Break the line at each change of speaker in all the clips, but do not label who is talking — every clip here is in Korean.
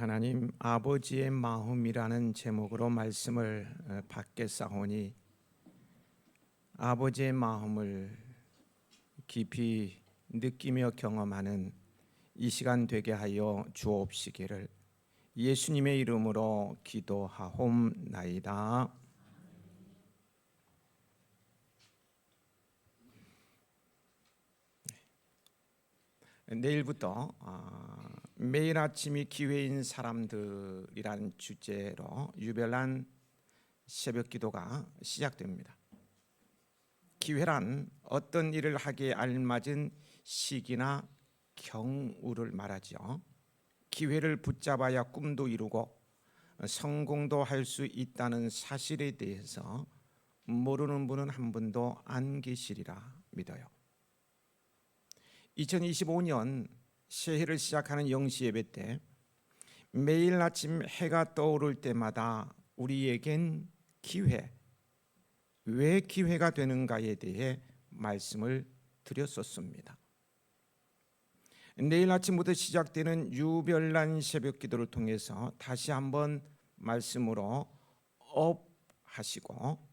하나님 아버지의 마음이라는 제목으로 말씀을 받겠사오니 아버지의 마음을 깊이 느끼며 경험하는 이 시간 되게 하여 주옵시기를 예수님의 이름으로 기도하옵나이다. 내일부터 매일 아침이 기회인 사람들이라는 주제로 유별난 새벽 기도가 시작됩니다. 기회란 어떤 일을 하기에 알맞은 시기나 경우를 말하죠. 기회를 붙잡아야 꿈도 이루고 성공도 할 수 있다는 사실에 대해서 모르는 분은 한 분도 안 계시리라 믿어요. 2025년 새해를 시작하는 영시예배 때 매일 아침 해가 떠오를 때마다 우리에겐 기회, 왜 기회가 되는가에 대해 말씀을 드렸었습니다. 내일 아침부터 시작되는 유별난 새벽 기도를 통해서 다시 한번 말씀으로 업하시고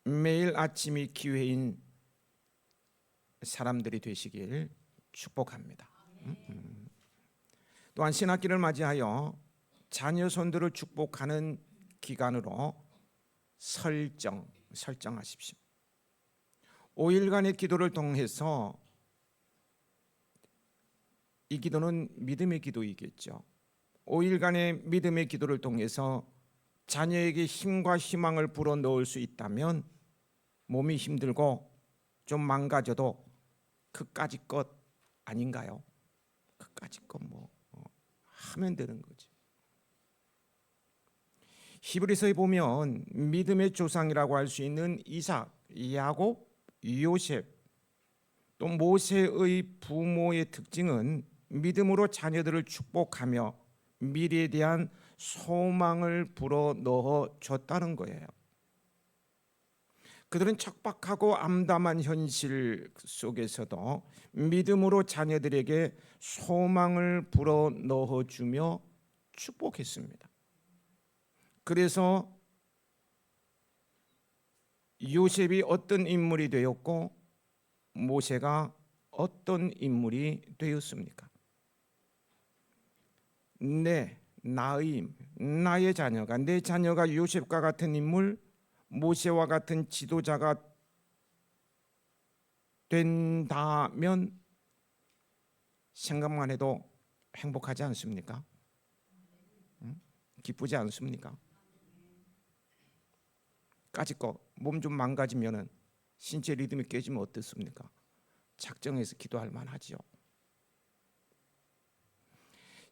매일 아침이 기회인 사람들이 되시길 축복합니다. 또한 신학기를 맞이하여 자녀 손들을 축복하는 기간으로 설정하십시오. 5일간의 기도를 통해서 이 기도는 믿음의 기도이겠죠. 5일간의 믿음의 기도를 통해서 자녀에게 힘과 희망을 불어넣을 수 있다면 몸이 힘들고 좀 망가져도 그까짓 것 아닌가요? 그까짓 것 하면 되는 거지. 히브리서에 보면 믿음의 조상이라고 할 수 있는 이삭, 야곱, 요셉 또 모세의 부모의 특징은 믿음으로 자녀들을 축복하며 미래에 대한 소망을 불어넣어 줬다는 거예요. 그들은 척박하고 암담한 현실 속에서도 믿음으로 자녀들에게 소망을 불어넣어 주며 축복했습니다. 그래서 요셉이 어떤 인물이 되었고 모세가 어떤 인물이 되었습니까? 나의 자녀가, 내 자녀가 요셉과 같은 인물, 모세와 같은 지도자가 된다면 생각만 해도 행복하지 않습니까? 기쁘지 않습니까? 까짓거 몸 좀 망가지면은 신체 리듬이 깨지면 어떻습니까? 작정해서 기도할 만하지요.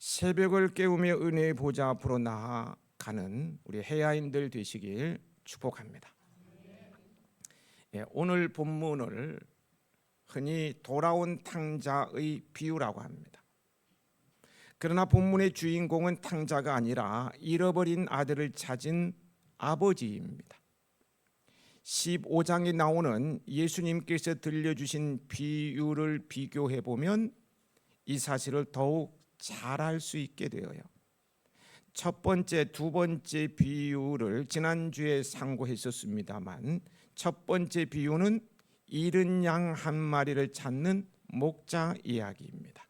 새벽을 깨우며 은혜의 보좌 앞으로 나아가는 우리 해야인들 되시길 축복합니다. 오늘 본문을 흔히 돌아온 탕자의 비유라고 합니다. 그러나 본문의 주인공은 탕자가 아니라 잃어버린 아들을 찾은 아버지입니다. 15장에 나오는 예수님께서 들려주신 비유를 비교해 보면 이 사실을 더욱 잘 알 수 있게 되어요. 첫 번째, 두 번째 비유를 지난주에 상고했었습니다만 첫 번째 비유는 잃은 양 한 마리를 찾는 목자 이야기입니다.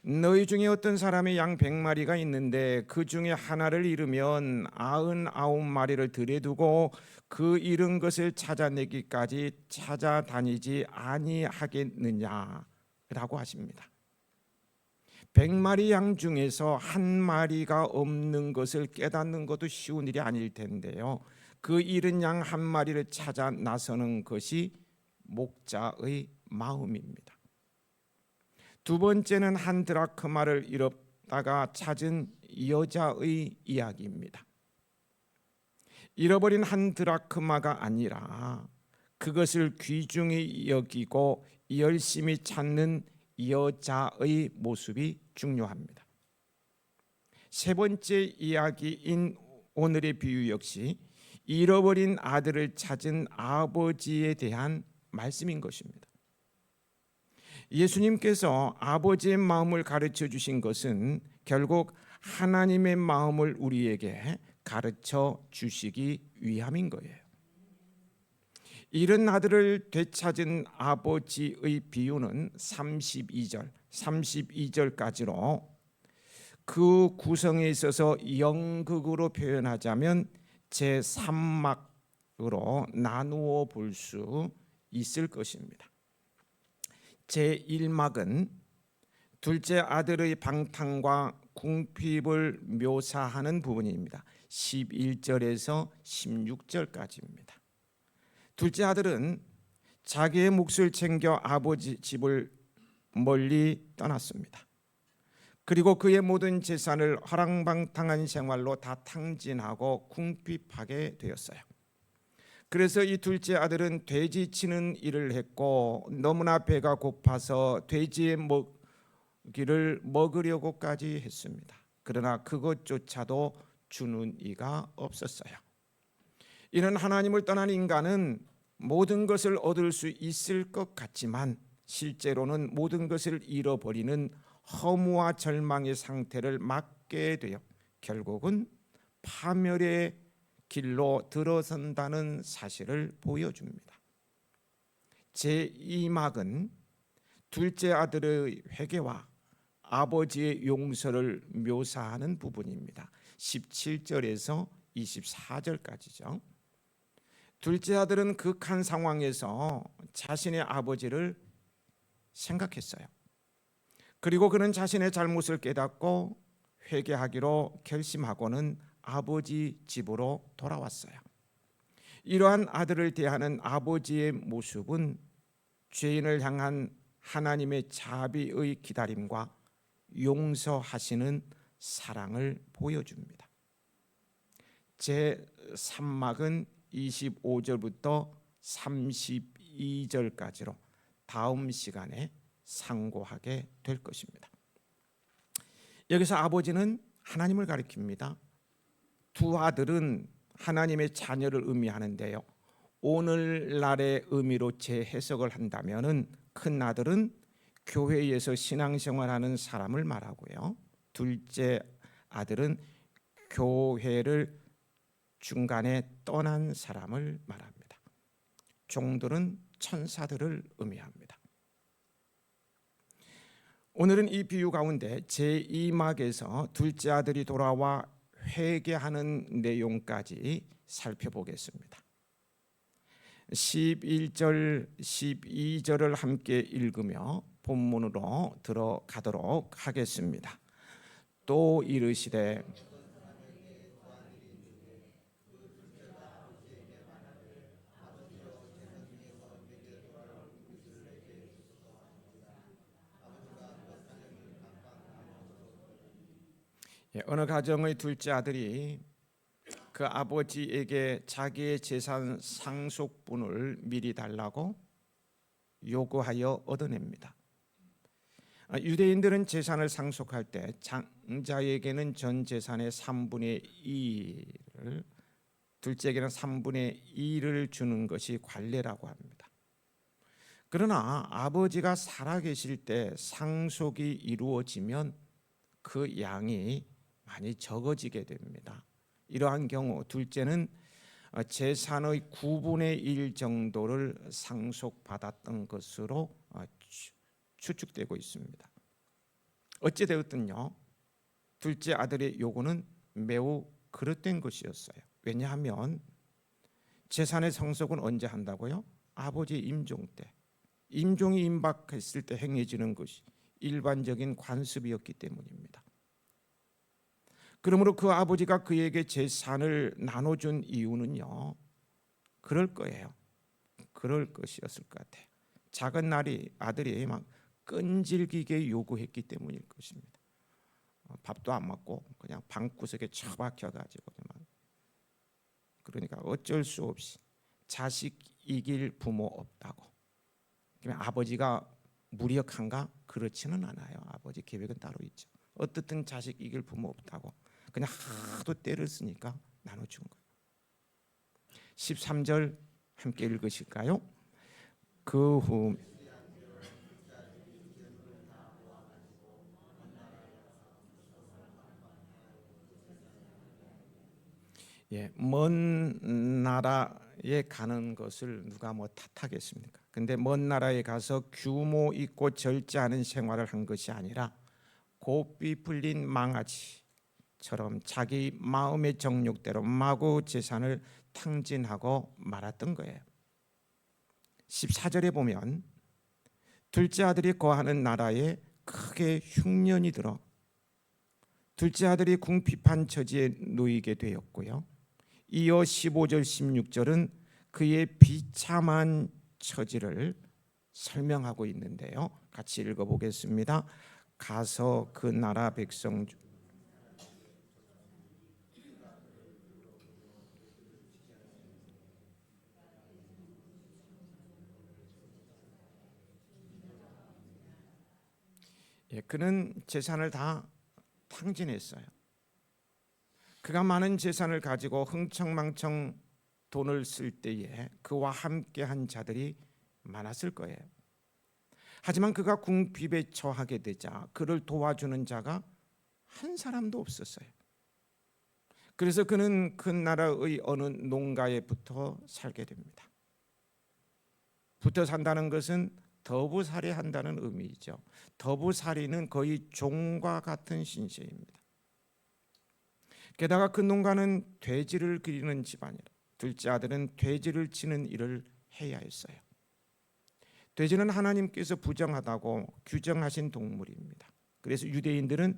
너희 중에 어떤 사람의 양 100마리가 있는데 그 중에 하나를 잃으면 99마리를 들여두고 그 잃은 것을 찾아내기까지 찾아다니지 아니하겠느냐라고 하십니다. 100마리 양 중에서 한 마리가 없는 것을 깨닫는 것도 쉬운 일이 아닐 텐데요. 그 잃은 양 한 마리를 찾아 나서는 것이 목자의 마음입니다. 두 번째는 한 드라크마를 잃었다가 찾은 여자의 이야기입니다. 잃어버린 한 드라크마가 아니라 그것을 귀중히 여기고 열심히 찾는 여자의 모습이 중요합니다. 세 번째 이야기인 오늘의 비유 역시 잃어버린 아들을 찾은 아버지에 대한 말씀인 것입니다. 예수님께서 아버지의 마음을 가르쳐 주신 것은 결국 하나님의 마음을 우리에게 가르쳐 주시기 위함인 거예요. 이런 아들을 되찾은 아버지의 비유는 32절까지로 그 구성에 있어서 연극으로 표현하자면 제3막으로 나누어 볼 수 있을 것입니다. 제1막은 둘째 아들의 방탕과 궁핍을 묘사하는 부분입니다. 11절에서 16절까지입니다. 둘째 아들은 자기의 몫을 챙겨 아버지 집을 멀리 떠났습니다. 그리고 그의 모든 재산을 허랑방탕한 생활로 다 탕진하고 궁핍하게 되었어요. 그래서 이 둘째 아들은 돼지 치는 일을 했고 너무나 배가 고파서 돼지의 먹이를 먹으려고까지 했습니다. 그러나 그것조차도 주는 이가 없었어요. 이는 하나님을 떠난 인간은 모든 것을 얻을 수 있을 것 같지만 실제로는 모든 것을 잃어버리는 허무와 절망의 상태를 맞게 되어 결국은 파멸의 길로 들어선다는 사실을 보여줍니다. 제2막은 둘째 아들의 회개와 아버지의 용서를 묘사하는 부분입니다. 17절에서 24절까지죠. 둘째 아들은 극한 상황에서 자신의 아버지를 생각했어요. 그리고 그는 자신의 잘못을 깨닫고 회개하기로 결심하고는 아버지 집으로 돌아왔어요. 이러한 아들을 대하는 아버지의 모습은 죄인을 향한 하나님의 자비의 기다림과 용서하시는 사랑을 보여줍니다. 제3막은 25절부터 32절까지로 다음 시간에 상고하게 될 것입니다. 여기서 아버지는 하나님을 가리킵니다. 두 아들은 하나님의 자녀를 의미하는데요. 오늘날의 의미로 재해석을 한다면은 큰 아들은 교회에서 신앙생활하는 사람을 말하고요. 둘째 아들은 교회를 중간에 떠난 사람을 말합니다. 종들은 천사들을 의미합니다. 오늘은 이 비유 가운데 제2막에서 둘째 아들이 돌아와 회개하는 내용까지 살펴보겠습니다. 11절, 12절을 함께 읽으며 본문으로 들어가도록 하겠습니다. 또 이르시되 어느 가정의 둘째 아들이 그 아버지에게 자기의 재산 상속분을 미리 달라고 요구하여 얻어냅니다. 유대인들은 재산을 상속할 때 장자에게는 전 재산의 3분의 2를, 둘째에게는 3분의 2를 주는 것이 관례라고 합니다. 그러나 아버지가 살아계실 때 상속이 이루어지면 그 양이 많이 적어지게 됩니다. 이러한 경우 둘째는 재산의 9분의 1 정도를 상속받았던 것으로 추측되고 있습니다. 어찌되었든요, 둘째 아들의 요구는 매우 그릇된 것이었어요. 왜냐하면 재산의 상속은 언제 한다고요? 아버지 임종 때, 임종이 임박했을 때 행해지는 것이 일반적인 관습이었기 때문입니다. 그러므로 그 아버지가 그에게 재산을 나눠준 이유는요, 그럴 거예요. 그럴 것이었을 것 같아요. 작은 아들이 막 끈질기게 요구했기 때문일 것입니다. 밥도 안 먹고 그냥 방구석에 처박혀가지고, 그러니까 어쩔 수 없이 자식 이길 부모 없다고. 아버지가 무력한가? 그렇지는 않아요. 아버지 계획은 따로 있죠. 어떻든 자식 이길 부모 없다고 그냥 하도 때를 쓰니까 나눠준 거예요. 13절 함께 읽으실까요? 그 후 먼 나라에 가는 것을 누가 뭐 탓하겠습니까? 근데 먼 나라에 가서 규모 있고 절제하는 생활을 한 것이 아니라 고삐 풀린 망아지처럼 자기 마음의 정욕대로 마구 재산을 탕진하고 말았던 거예요. 14절에 보면 둘째 아들이 거하는 나라에 크게 흉년이 들어 둘째 아들이 궁핍한 처지에 놓이게 되었고요. 이어 15절 16절은 그의 비참한 처지를 설명하고 있는데요. 같이 읽어보겠습니다. 가서 그 나라 백성 중 그는 재산을 다 탕진했어요. 그가 많은 재산을 가지고 흥청망청 돈을 쓸 때에 그와 함께한 자들이 많았을 거예요. 하지만 그가 궁핍에 처하게 되자 그를 도와주는 자가 한 사람도 없었어요. 그래서 그는 그 나라의 어느 농가에 붙어 살게 됩니다. 붙어 산다는 것은 더부살이한다는 의미이죠. 더부살이는 거의 종과 같은 신세입니다. 게다가 그 농가는 돼지를 기르는 집안이라 둘째 아들은 돼지를 치는 일을 해야 했어요. 돼지는 하나님께서 부정하다고 규정하신 동물입니다. 그래서 유대인들은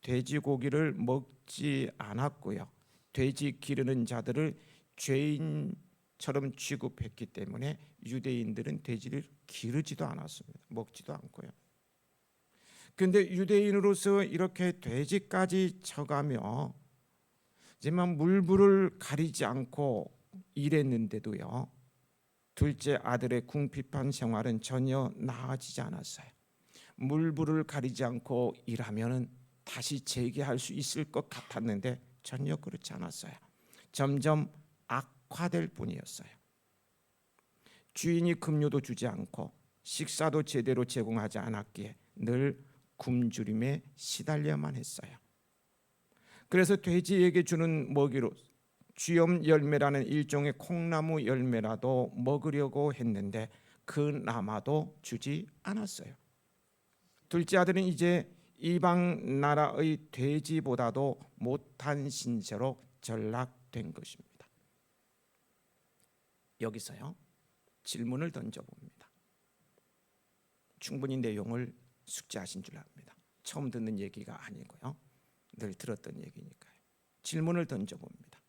돼지고기를 먹지 않았고요. 돼지 기르는 자들을 죄인처럼 취급했기 때문에 유대인들은 돼지를 기르지도 않았습니다. 먹지도 않고요. 그런데 유대인으로서 이렇게 돼지까지 쳐가며 하지만 물불을 가리지 않고 일했는데도요. 둘째 아들의 궁핍한 생활은 전혀 나아지지 않았어요. 물불을 가리지 않고 일하면 다시 재기할 수 있을 것 같았는데 전혀 그렇지 않았어요. 점점 악화될 뿐이었어요. 주인이 급료도 주지 않고 식사도 제대로 제공하지 않았기에 늘 굶주림에 시달려만 했어요. 그래서 돼지에게 주는 먹이로 쥐염 열매라는 일종의 콩나무 열매라도 먹으려고 했는데 그나마도 주지 않았어요. 둘째 아들은 이제 이방 나라의 돼지보다도 못한 신세로 전락된 것입니다. 여기서요 질문을 던져봅니다. 충분히 내용을 숙지하신 줄 압니다. 처음 듣는 얘기가 아니고요. 늘 들었던 얘기니까요. 질문을 던져봅니다.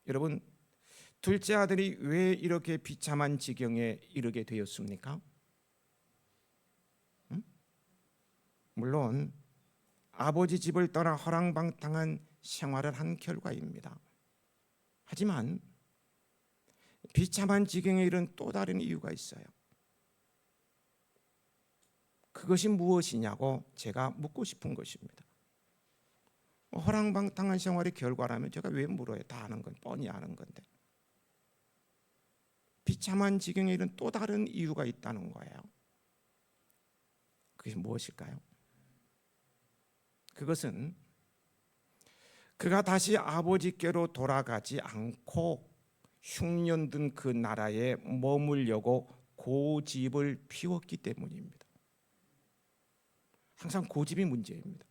여러분, 둘째 아들이 왜 이렇게 비참한 지경에 이르게 되었습니까? 물론 아버지 집을 떠나 허랑방탕한 생활을 한 결과입니다. 하지만 비참한 지경에 이른 또 다른 이유가 있어요. 그것이 무엇이냐고 제가 묻고 싶은 것입니다. 허랑방탕한 생활의 결과라면 제가 왜 물어요? 다 아는 건 뻔히 아는 건데. 비참한 지경에 이른 또 다른 이유가 있다는 거예요. 그게 무엇일까요? 그것은 그가 다시 아버지께로 돌아가지 않고 흉년 든 그 나라에 머물려고 고집을 피웠기 때문입니다. 항상 고집이 문제입니다.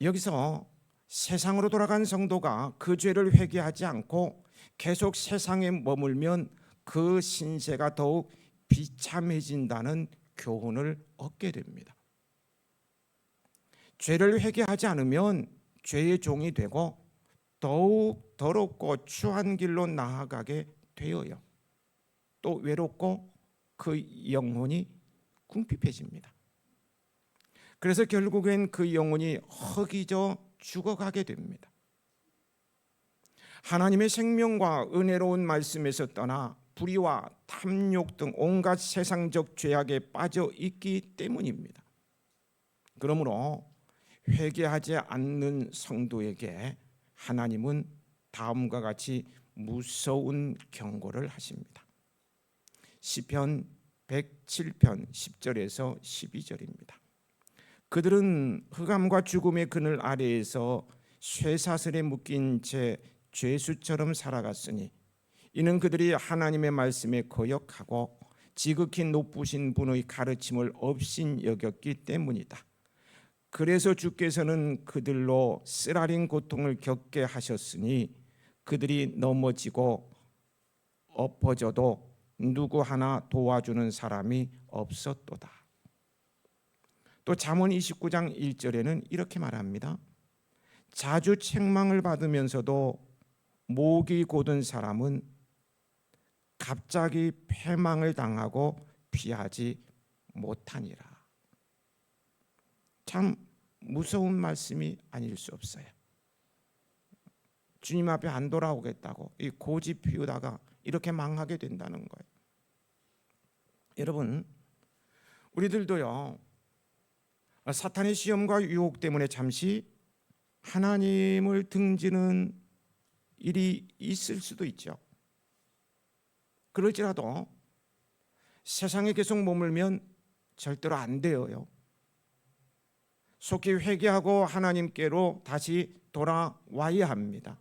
여기서 세상으로 돌아간 성도가 그 죄를 회개하지 않고 계속 세상에 머물면 그 신세가 더욱 비참해진다는 교훈을 얻게 됩니다. 죄를 회개하지 않으면 죄의 종이 되고 더욱 더럽고 추한 길로 나아가게 되어요. 또 외롭고 그 영혼이 궁핍해집니다. 그래서 결국엔 그 영혼이 허기져 죽어가게 됩니다. 하나님의 생명과 은혜로운 말씀에서 떠나 불의와 탐욕 등 온갖 세상적 죄악에 빠져 있기 때문입니다. 그러므로 회개하지 않는 성도에게 하나님은 다음과 같이 무서운 경고를 하십니다. 시편 107편 10절에서 12절입니다. 그들은 흑암과 죽음의 그늘 아래에서 쇠사슬에 묶인 채 죄수처럼 살아갔으니 이는 그들이 하나님의 말씀에 거역하고 지극히 높으신 분의 가르침을 업신 여겼기 때문이다. 그래서 주께서는 그들로 쓰라린 고통을 겪게 하셨으니 그들이 넘어지고 엎어져도 누구 하나 도와주는 사람이 없었도다. 또 잠언 29장 1절에는 이렇게 말합니다. 자주 책망을 받으면서도 목이 곧은 사람은 갑자기 패망을 당하고 피하지 못하니라. 참 무서운 말씀이 아닐 수 없어요. 주님 앞에 안 돌아오겠다고 이 고집 피우다가 이렇게 망하게 된다는 거예요. 여러분, 우리들도요, 사탄의 시험과 유혹 때문에 잠시 하나님을 등지는 일이 있을 수도 있죠. 그럴지라도 세상에 계속 머물면 절대로 안 돼요. 속히 회개하고 하나님께로 다시 돌아와야 합니다.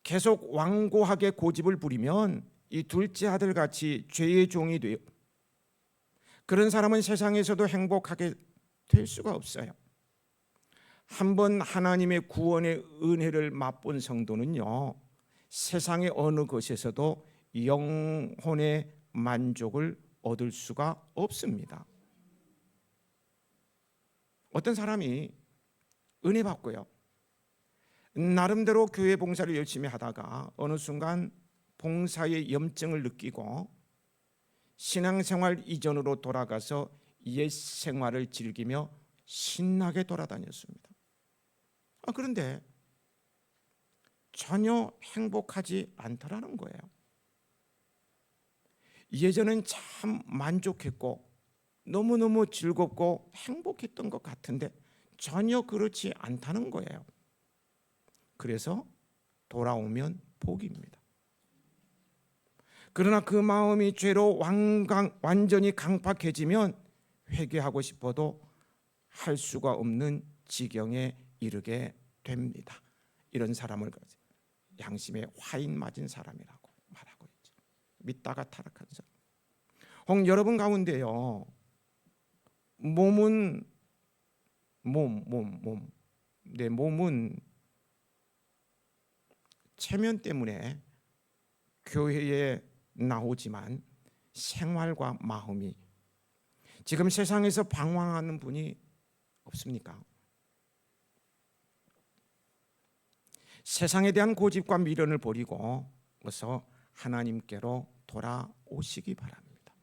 계속 완고하게 고집을 부리면 이 둘째 아들 같이 죄의 종이 돼요. 그런 사람은 세상에서도 행복하게 될 수가 없어요. 한번 하나님의 구원의 은혜를 맛본 성도는요, 세상의 어느 것에서도 영혼의 만족을 얻을 수가 없습니다. 어떤 사람이 은혜 받고요, 나름대로 교회 봉사를 열심히 하다가 어느 순간 봉사의 염증을 느끼고 신앙생활 이전으로 돌아가서 옛 생활을 즐기며 신나게 돌아다녔습니다. 그런데 전혀 행복하지 않더라는 거예요. 예전엔 참 만족했고 너무너무 즐겁고 행복했던 것 같은데 전혀 그렇지 않다는 거예요. 그래서 돌아오면 복입니다. 그러나 그 마음이 죄로 완전히 강팍해지면 회개하고 싶어도 할 수가 없는 지경에 이르게 됩니다. 이런 사람을 양심에 화인 맞은 사람이라고 말하고 있죠. 믿다가 타락한 사람. 혹 여러분 가운데요, 내 몸은 체면 때문에 교회에 나오지만 생활과 마음이 지금 세상에서 방황하는 분이 없습니까? 세상에 대한 고집과 미련을 버리고 어서 하나님께로 돌아오시기 바랍니다.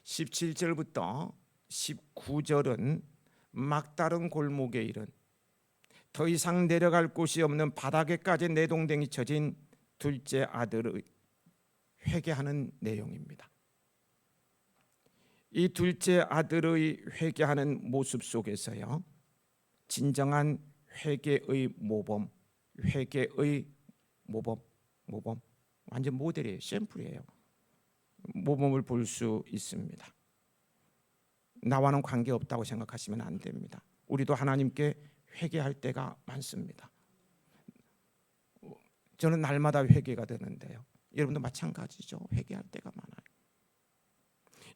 17절부터 19절은 막다른 골목에 이른 더 이상 내려갈 곳이 없는 바닥에까지 내동댕이 쳐진 둘째 아들의 회개하는 내용입니다. 이 둘째 아들의 회개하는 모습 속에서요, 진정한 회개의 모범 완전 모델이에요. 샘플이에요. 모범을 볼 수 있습니다. 나와는 관계없다고 생각하시면 안 됩니다. 우리도 하나님께 회개할 때가 많습니다. 저는 날마다 회개가 되는데요, 여러분도 마찬가지죠. 회개할 때가 많아요.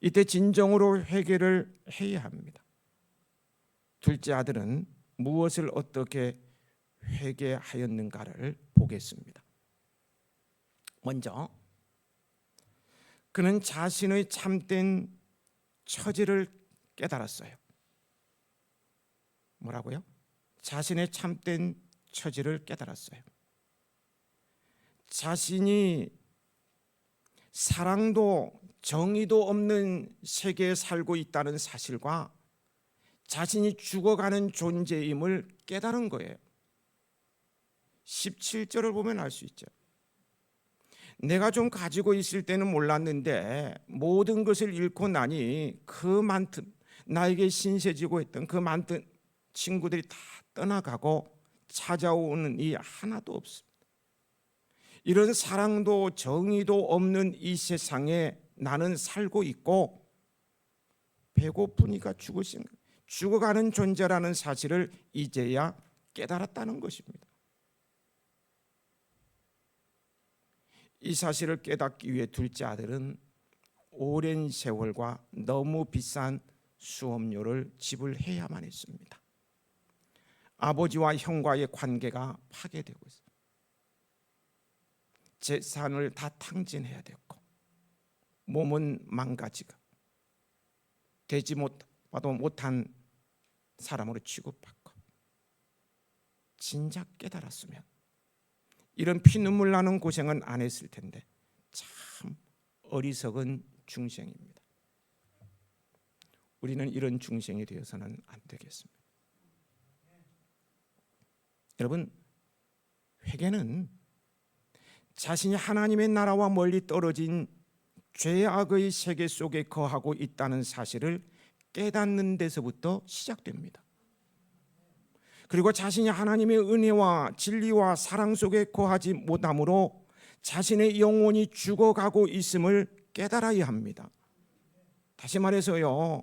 이때 진정으로 회개를 해야 합니다. 둘째 아들은 무엇을 어떻게 회개하였는가를 보겠습니다. 먼저 그는 자신의 참된 처지를 깨달았어요. 뭐라고요? 자신의 참된 처지를 깨달았어요. 자신이 사랑도 정의도 없는 세계에 살고 있다는 사실과 자신이 죽어가는 존재임을 깨달은 거예요. 17절을 보면 알 수 있죠. 내가 좀 가지고 있을 때는 몰랐는데 모든 것을 잃고 나니 그 많던 나에게 신세지고 했던 그 많던 친구들이 다 떠나가고 찾아오는 이 하나도 없습니다. 이런 사랑도 정의도 없는 이 세상에 나는 살고 있고 배고프니까 죽을 생각, 죽어가는 존재라는 사실을 이제야 깨달았다는 것입니다. 이 사실을 깨닫기 위해 둘째 아들은 오랜 세월과 너무 비싼 수업료를 지불해야만 했습니다. 아버지와 형과의 관계가 파괴되고 있어요. 재산을 다 탕진해야 됐고, 몸은 망가지고 되지 못하도 못한 사람으로 취급받고, 진작 깨달았으면 이런 피눈물 나는 고생은 안 했을 텐데 참 어리석은 중생입니다. 우리는 이런 중생이 되어서는 안 되겠습니다. 여러분, 회개는 자신이 하나님의 나라와 멀리 떨어진 죄악의 세계 속에 거하고 있다는 사실을 깨닫는 데서부터 시작됩니다. 그리고 자신이 하나님의 은혜와 진리와 사랑 속에 거하지 못함으로 자신의 영혼이 죽어가고 있음을 깨달아야 합니다. 다시 말해서요,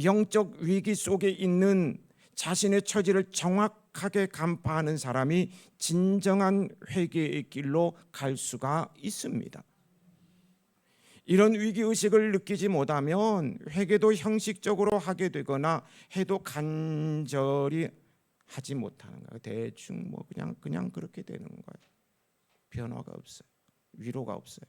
영적 위기 속에 있는 자신의 처지를 정확하게 간파하는 사람이 진정한 회개의 길로 갈 수가 있습니다. 이런 위기의식을 느끼지 못하면 회개도 형식적으로 하게 되거나 해도 간절히 하지 못하는 거예요. 대충 뭐 그냥 그렇게 되는 거예요. 변화가 없어요. 위로가 없어요.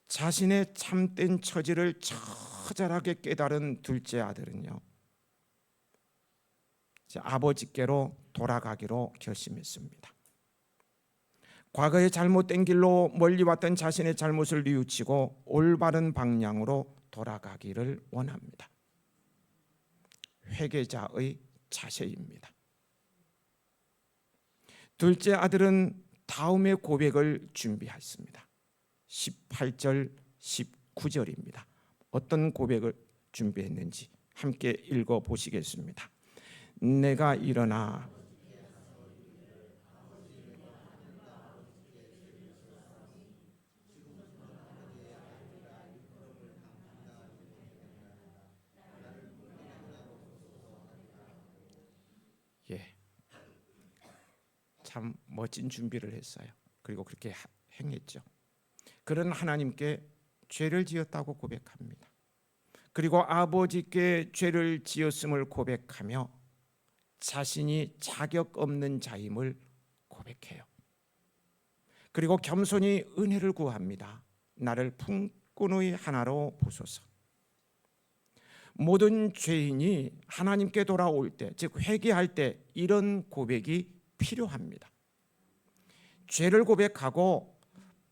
자신의 참된 처지를 처절하게 깨달은 둘째 아들은요, 아버지께로 돌아가기로 결심했습니다. 과거의 잘못된 길로 멀리 왔던 자신의 잘못을 뉘우치고 올바른 방향으로 돌아가기를 원합니다. 회개자의 자세입니다. 둘째 아들은 다음의 고백을 준비했습니다. 18절, 19절입니다. 어떤 고백을 준비했는지 함께 읽어보시겠습니다. 내가 일어나 참 멋진 준비를 했어요. 그리고 그렇게 행했죠. 그런 하나님께 죄를 지었다고 고백합니다. 그리고 아버지께 죄를 지었음을 고백하며 자신이 자격 없는 자임을 고백해요. 그리고 겸손히 은혜를 구합니다. 나를 품꾼의 하나로 보소서. 모든 죄인이 하나님께 돌아올 때, 즉 회개할 때 이런 고백이 필요합니다. 죄를 고백하고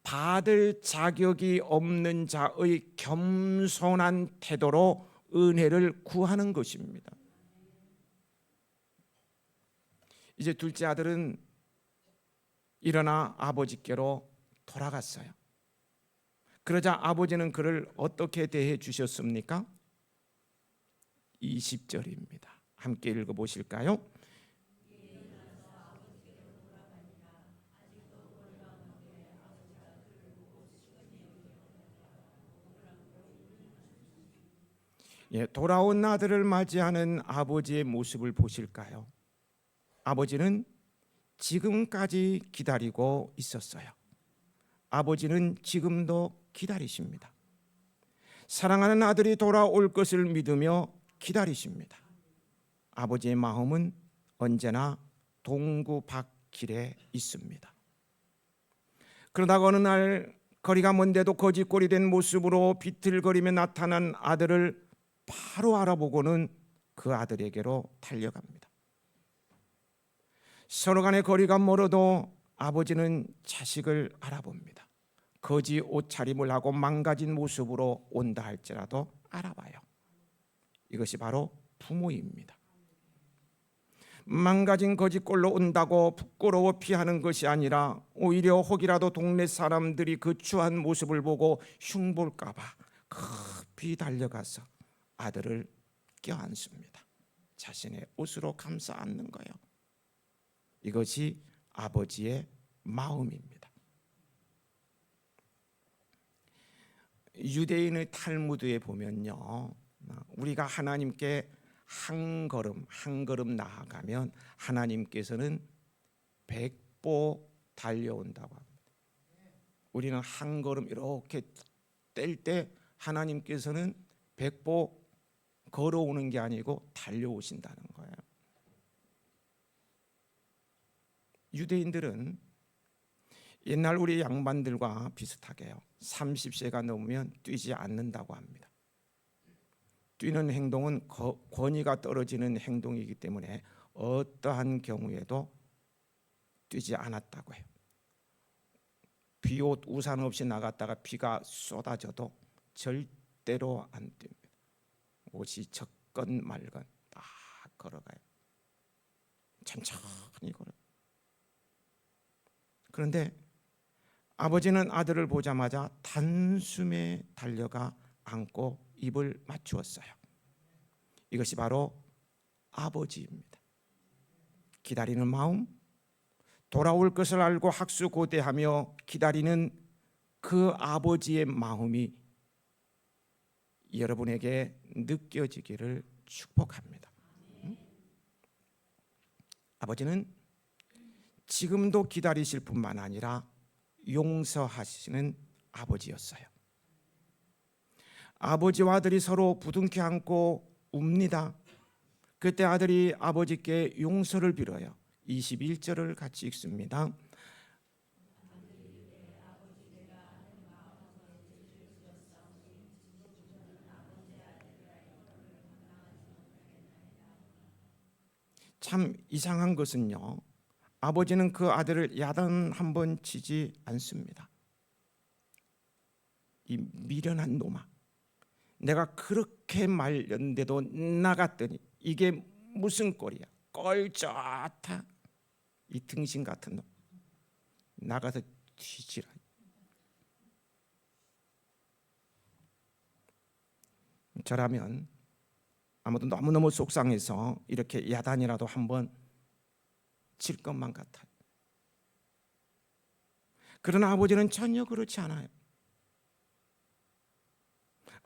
받을 자격이 없는 자의 겸손한 태도로 은혜를 구하는 것입니다. 이제 둘째 아들은 일어나 아버지께로 돌아갔어요. 그러자 아버지는 그를 어떻게 대해 주셨습니까? 20절입니다. 함께 읽어보실까요? 돌아온 아들을 맞이하는 아버지의 모습을 보실까요? 아버지는 지금까지 기다리고 있었어요. 아버지는 지금도 기다리십니다. 사랑하는 아들이 돌아올 것을 믿으며 기다리십니다. 아버지의 마음은 언제나 동구 밖길에 있습니다. 그러다가 어느 날 거리가 먼데도 거짓골이 된 모습으로 비틀거리며 나타난 아들을 바로 알아보고는 그 아들에게로 달려갑니다. 서로 간의 거리가 멀어도 아버지는 자식을 알아봅니다. 거지 옷차림을 하고 망가진 모습으로 온다 할지라도 알아봐요. 이것이 바로 부모입니다. 망가진 거짓골로 온다고 부끄러워 피하는 것이 아니라 오히려 혹이라도 동네 사람들이 그 추한 모습을 보고 흉볼까 봐 급히 달려가서 아들을 껴안습니다. 자신의 옷으로 감싸 안는 거예요. 이것이 아버지의 마음입니다. 유대인의 탈무드에 보면요, 우리가 하나님께 한 걸음 나아가면 하나님께서는 100보 달려온다고 합니다. 우리는 한 걸음 이렇게 뗄 때 하나님께서는 100보 걸어오는 게 아니고 달려오신다는 거예요. 유대인들은 옛날 우리 양반들과 비슷하게요, 30세가 넘으면 뛰지 않는다고 합니다. 뛰는 행동은 권위가 떨어지는 행동이기 때문에 어떠한 경우에도 뛰지 않았다고 해요. 비옷 우산 없이 나갔다가 비가 쏟아져도 절대로 안 뜁니다. 옷이 젖건 말건 딱 걸어가요. 천천히 걸어요. 그런데 아버지는 아들을 보자마자 단숨에 달려가 안고 입을 맞추었어요. 이것이 바로 아버지입니다. 기다리는 마음, 돌아올 것을 알고 학수고대하며 기다리는 그 아버지의 마음이 여러분에게 느껴지기를 축복합니다. 아버지는 지금도 기다리실 뿐만 아니라 용서하시는 아버지였어요. 아버지와 아들이 서로 부둥켜 안고 웁니다. 그때 아들이 아버지께 용서를 빌어요. 21절을 같이 읽습니다. 참 이상한 것은요, 아버지는 그 아들을 야단 한 번 치지 않습니다. 이 미련한 놈아, 내가 그렇게 말렸는데도 나갔더니 이게 무슨 꼴이야? 꼴 좋다. 이 등신 같은 놈, 나가서 뒤지라. 저라면 아무도 너무너무 속상해서 이렇게 야단이라도 한번 칠 것만 같아요. 그러나 아버지는 전혀 그렇지 않아요.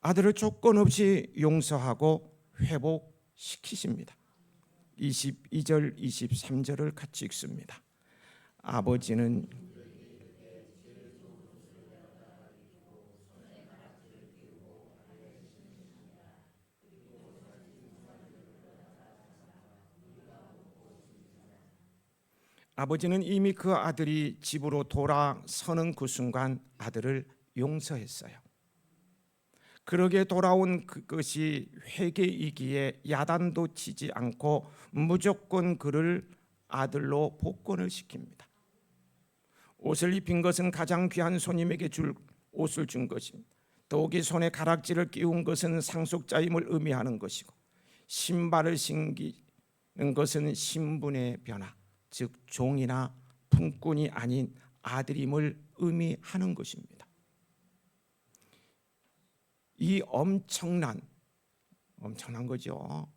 아들을 조건 없이 용서하고 회복시키십니다. 22절 23절을 같이 읽습니다. 아버지는 아버지는 이미 그 아들이 집으로 돌아서는 그 순간 아들을 용서했어요. 그러게 돌아온 그것이 회개이기에 야단도 치지 않고 무조건 그를 아들로 복권을 시킵니다. 옷을 입힌 것은 가장 귀한 손님에게 줄 옷을 준 것입니다. 더욱이 손에 가락지를 끼운 것은 상속자임을 의미하는 것이고, 신발을 신기는 것은 신분의 변화, 즉 종이나 품꾼이 아닌 아들임을 의미하는 것입니다. 이 엄청난 거죠.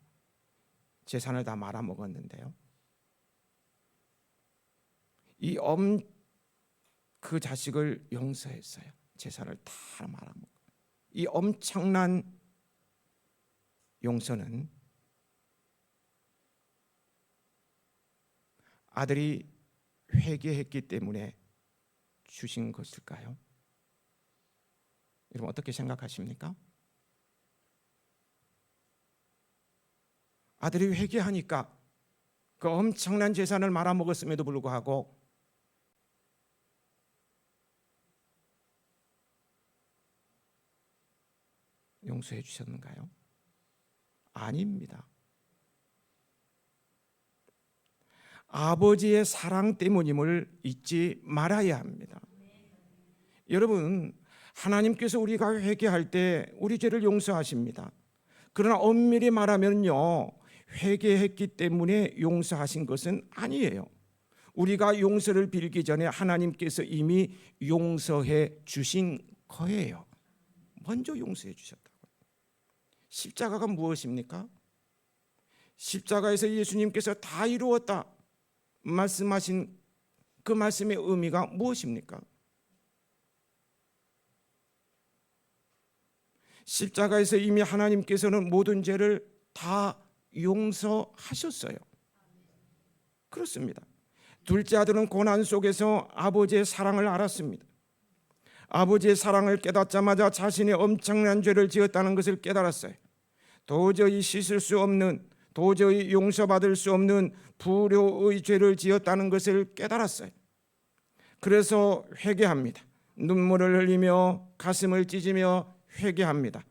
재산을 다 말아먹었는데요. 그 자식을 용서했어요. 재산을 다 말아먹고. 이 엄청난 용서는 아들이 회개했기 때문에 주신 것일까요? 여러분 어떻게 생각하십니까? 아들이 회개하니까 그 엄청난 재산을 말아먹었음에도 불구하고 용서해 주셨는가요? 아닙니다. 아버지의 사랑 때문임을 잊지 말아야 합니다. 여러분, 하나님께서 우리가 회개할 때 우리 죄를 용서하십니다. 그러나 엄밀히 말하면요, 회개했기 때문에 용서하신 것은 아니에요. 우리가 용서를 빌기 전에 하나님께서 이미 용서해 주신 거예요. 먼저 용서해 주셨다고. 십자가가 무엇입니까? 십자가에서 예수님께서 다 이루었다 말씀하신 그 말씀의 의미가 무엇입니까? 십자가에서 이미 하나님께서는 모든 죄를 다 용서하셨어요. 그렇습니다. 둘째 아들은 고난 속에서 아버지의 사랑을 알았습니다. 아버지의 사랑을 깨닫자마자 자신이 엄청난 죄를 지었다는 것을 깨달았어요. 도저히 씻을 수 없는, 도저히 용서받을 수 없는 불효의 죄를 지었다는 것을 깨달았어요. 그래서 회개합니다. 눈물을 흘리며 가슴을 찢으며 회개합니다.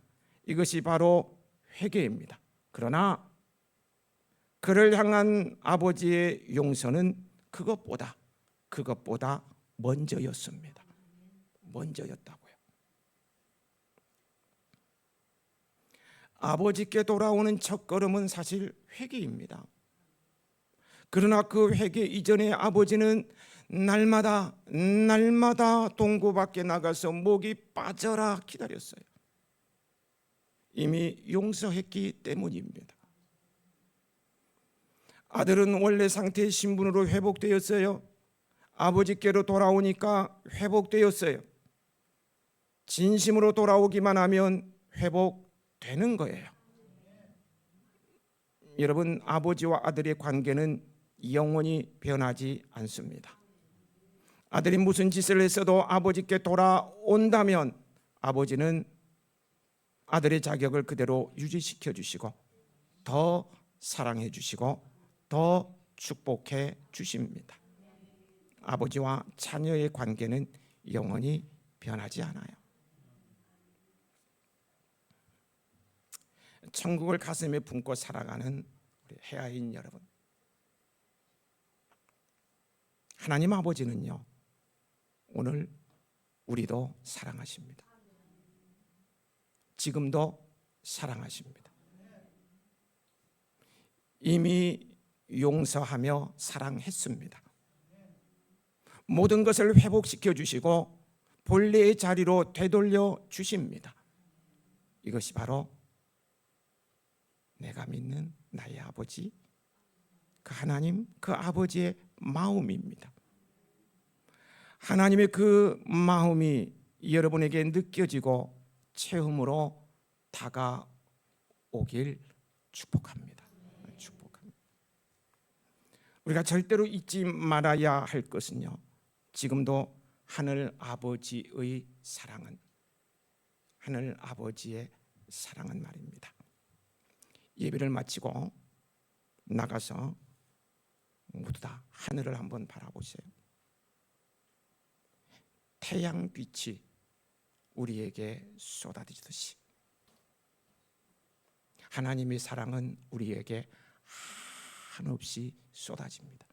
이것이 바로 회개입니다. 그러나 그를 향한 아버지의 용서는 그것보다 먼저였습니다. 먼저였다고요. 아버지께 돌아오는 첫걸음은 사실 회개입니다. 그러나 그 회개 이전에 아버지는 날마다 동구 밖에 나가서 목이 빠져라 기다렸어요. 이미 용서했기 때문입니다. 아들은 원래 상태의 신분으로 회복되었어요. 아버지께로 돌아오니까 회복되었어요. 진심으로 돌아오기만 하면 회복되는 거예요. 여러분, 아버지와 아들의 관계는 영원히 변하지 않습니다. 아들이 무슨 짓을 했어도 아버지께 돌아온다면 아버지는 아들의 자격을 그대로 유지시켜 주시고 더 사랑해 주시고 더 축복해 주십니다. 아버지와 자녀의 관계는 영원히 변하지 않아요. 천국을 가슴에 품고 살아가는 우리 해아인 여러분, 하나님 아버지는요, 오늘 우리도 사랑하십니다. 지금도 사랑하십니다. 이미 용서하며 사랑했습니다. 모든 것을 회복시켜 주시고 본래의 자리로 되돌려 주십니다. 이것이 바로 내가 믿는 나의 아버지, 그 하나님, 그 아버지의 마음입니다. 하나님의 그 마음이 여러분에게 느껴지고 체험으로 다가오길 축복합니다. 축복합니다. 우리가 절대로 잊지 말아야 할 것은요, 지금도 하늘 아버지의 사랑은, 하늘 아버지의 사랑은 말입니다. 예배를 마치고 나가서 모두 다 하늘을 한번 바라보세요. 태양빛이 우리에게 쏟아지듯이 하나님의 사랑은 우리에게 한없이 쏟아집니다.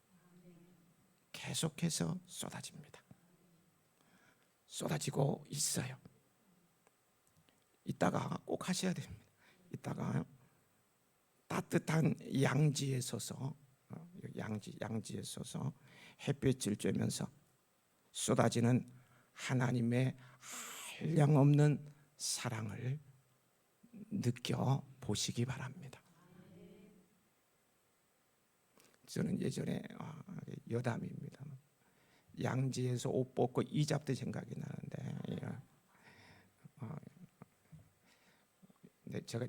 계속해서 쏟아집니다. 쏟아지고 있어요. 이따가 꼭 하셔야 됩니다. 이따가 따뜻한 양지에 서서, 양지에 서서 햇빛을 쬐면서 쏟아지는 하나님의 한량없는 사랑을 느껴보시기 바랍니다. 저는 예전에 여담입니다. 양지에서 옷 벗고 이 잡도 생각이 나는데,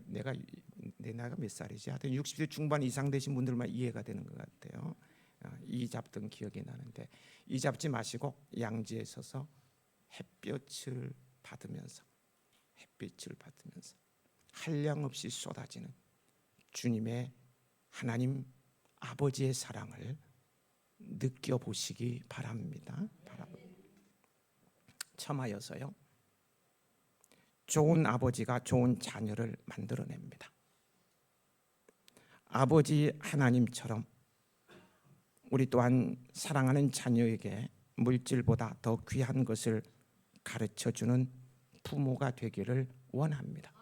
내가 내 나이가 몇 살이지? 하여튼 60대 중반 이상 되신 분들만 이해가 되는 것 같아요. 이 잡던 기억이 나는데, 이 잡지 마시고 양지에 서서 햇빛을 받으면서 한량없이 쏟아지는 주님의, 하나님 아버지의 사랑을 느껴보시기 바랍니다. 참하여서요, 좋은 아버지가 좋은 자녀를 만들어냅니다. 아버지 하나님처럼 우리 또한 사랑하는 자녀에게 물질보다 더 귀한 것을 가르쳐주는 부모가 되기를 원합니다.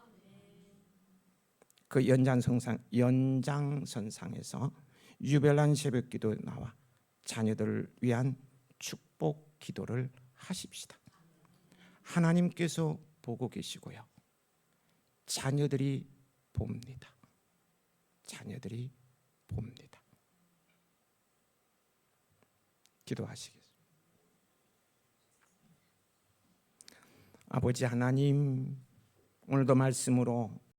그 연장선상에서 유별난 새벽기도 나와 자녀들을 위한 축복 기도를 하십시다. 하나님께서 보고 계시고요, 자녀들이 봅니다. 자녀들이 봅니다. 기도하시겠습니다. 아버지 하나님, 오늘도 말씀으로